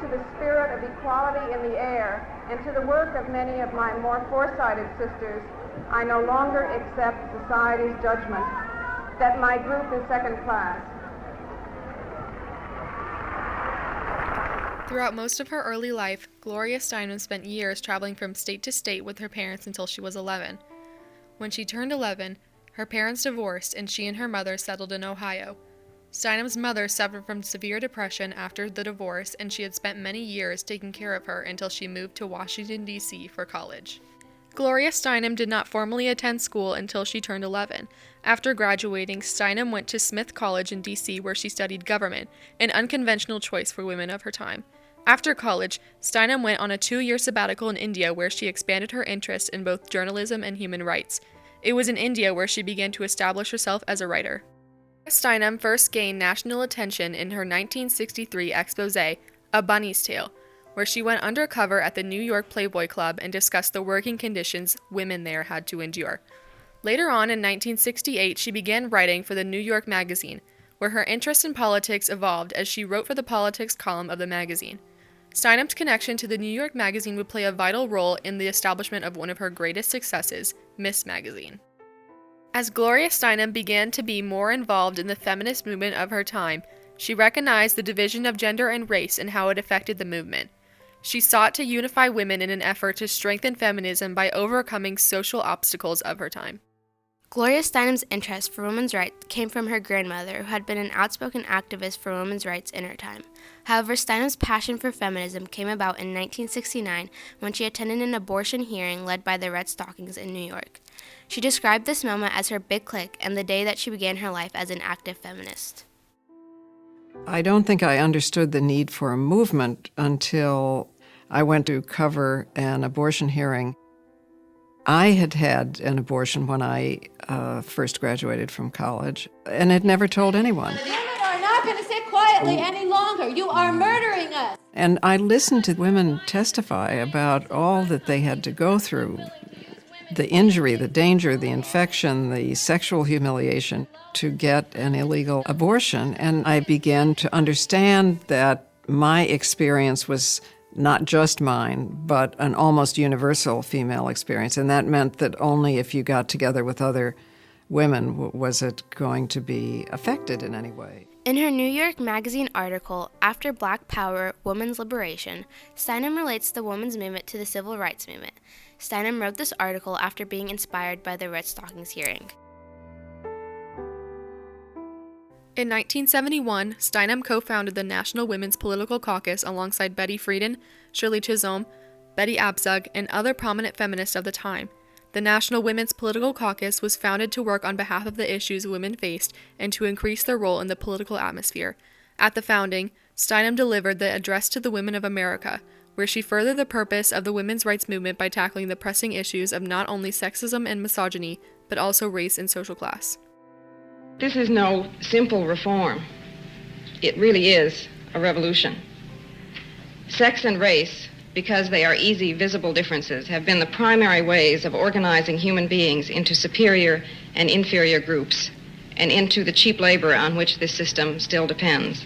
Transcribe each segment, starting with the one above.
to the spirit of equality in the air and to the work of many of my more foresighted sisters, I no longer accept society's judgment that my group is second class. Throughout most of her early life, Gloria Steinem spent years traveling from state to state with her parents until she was 11. When she turned 11, her parents divorced and she and her mother settled in Ohio. Steinem's mother suffered from severe depression after the divorce, and she had spent many years taking care of her until she moved to Washington, D.C. for college. Gloria Steinem did not formally attend school until she turned 11. After graduating, Steinem went to Smith College in D.C. where she studied government, an unconventional choice for women of her time. After college, Steinem went on a 2-year sabbatical in India where she expanded her interest in both journalism and human rights. It was in India where she began to establish herself as a writer. Steinem first gained national attention in her 1963 exposé, A Bunny's Tale, where she went undercover at the New York Playboy Club and discussed the working conditions women there had to endure. Later on in 1968, she began writing for the New York Magazine, where her interest in politics evolved as she wrote for the politics column of the magazine. Steinem's connection to the New York Magazine would play a vital role in the establishment of one of her greatest successes, Miss Magazine. As Gloria Steinem began to be more involved in the feminist movement of her time, she recognized the division of gender and race and how it affected the movement. She sought to unify women in an effort to strengthen feminism by overcoming social obstacles of her time. Gloria Steinem's interest for women's rights came from her grandmother, who had been an outspoken activist for women's rights in her time. However, Steinem's passion for feminism came about in 1969 when she attended an abortion hearing led by the Red Stockings in New York. She described this moment as her big click and the day that she began her life as an active feminist. I don't think I understood the need for a movement until I went to cover an abortion hearing. I had had an abortion when I first graduated from college and had never told anyone. Women are not going to sit quietly any longer. You are murdering us. And I listened to women testify about all that they had to go through, the injury, the danger, the infection, the sexual humiliation to get an illegal abortion. And I began to understand that my experience was not just mine, but an almost universal female experience. And that meant that only if you got together with other women was it going to be affected in any way. In her New York Magazine article, After Black Power, Women's Liberation, Steinem relates the women's movement to the civil rights movement. Steinem wrote this article after being inspired by the Red Stockings hearing. In 1971, Steinem co-founded the National Women's Political Caucus alongside Betty Friedan, Shirley Chisholm, Betty Abzug, and other prominent feminists of the time. The National Women's Political Caucus was founded to work on behalf of the issues women faced and to increase their role in the political atmosphere. At the founding, Steinem delivered the Address to the Women of America, where she furthered the purpose of the women's rights movement by tackling the pressing issues of not only sexism and misogyny, but also race and social class. This is no simple reform. It really is a revolution. Sex and race, because they are easy, visible differences, have been the primary ways of organizing human beings into superior and inferior groups and into the cheap labor on which this system still depends.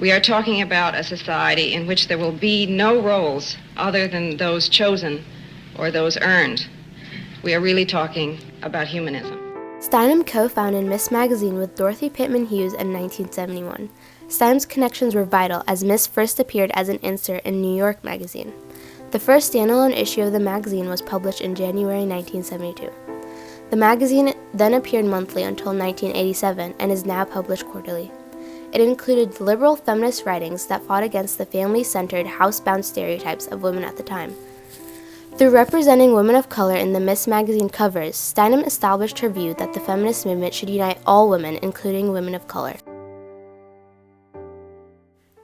We are talking about a society in which there will be no roles other than those chosen or those earned. We are really talking about humanism. Steinem co-founded Miss Magazine with Dorothy Pittman Hughes in 1971. Steinem's connections were vital as Miss first appeared as an insert in New York Magazine. The first standalone issue of the magazine was published in January 1972. The magazine then appeared monthly until 1987 and is now published quarterly. It included liberal feminist writings that fought against the family-centered, house-bound stereotypes of women at the time. Through representing women of color in the Miss Magazine covers, Steinem established her view that the feminist movement should unite all women, including women of color.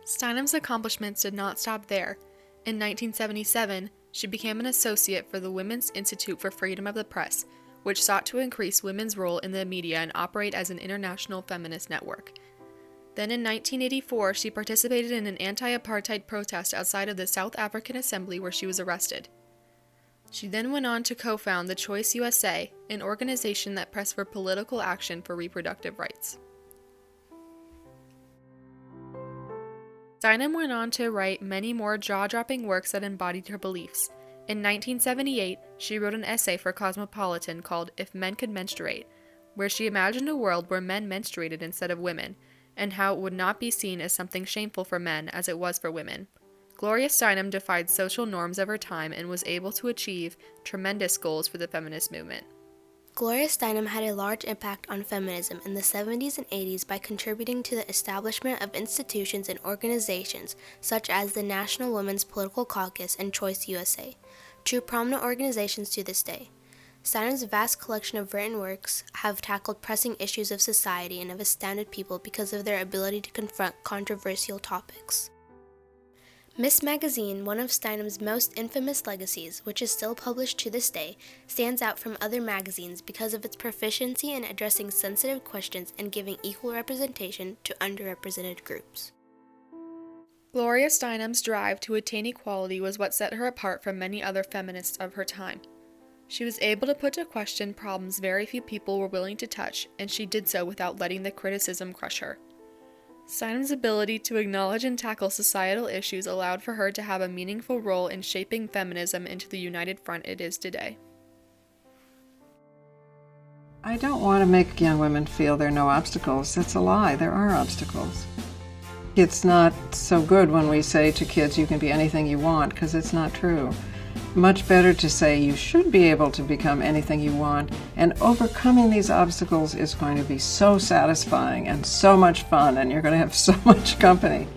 Steinem's accomplishments did not stop there. In 1977, she became an associate for the Women's Institute for Freedom of the Press, which sought to increase women's role in the media and operate as an international feminist network. Then in 1984, she participated in an anti-apartheid protest outside of the South African Assembly where she was arrested. She then went on to co-found the Choice USA, an organization that pressed for political action for reproductive rights. Steinem went on to write many more jaw-dropping works that embodied her beliefs. In 1978, she wrote an essay for Cosmopolitan called If Men Could Menstruate, where she imagined a world where men menstruated instead of women, and how it would not be seen as something shameful for men as it was for women. Gloria Steinem defied social norms of her time and was able to achieve tremendous goals for the feminist movement. Gloria Steinem had a large impact on feminism in the 70s and 80s by contributing to the establishment of institutions and organizations such as the National Women's Political Caucus and Choice USA, two prominent organizations to this day. Steinem's vast collection of written works have tackled pressing issues of society and have astounded people because of their ability to confront controversial topics. Miss Magazine, one of Steinem's most infamous legacies, which is still published to this day, stands out from other magazines because of its proficiency in addressing sensitive questions and giving equal representation to underrepresented groups. Gloria Steinem's drive to attain equality was what set her apart from many other feminists of her time. She was able to put to question problems very few people were willing to touch, and she did so without letting the criticism crush her. Steinem's ability to acknowledge and tackle societal issues allowed for her to have a meaningful role in shaping feminism into the united front it is today. I don't want to make young women feel there are no obstacles. That's a lie. There are obstacles. It's not so good when we say to kids, you can be anything you want, because it's not true. Much better to say you should be able to become anything you want, and overcoming these obstacles is going to be so satisfying and so much fun, and you're going to have so much company.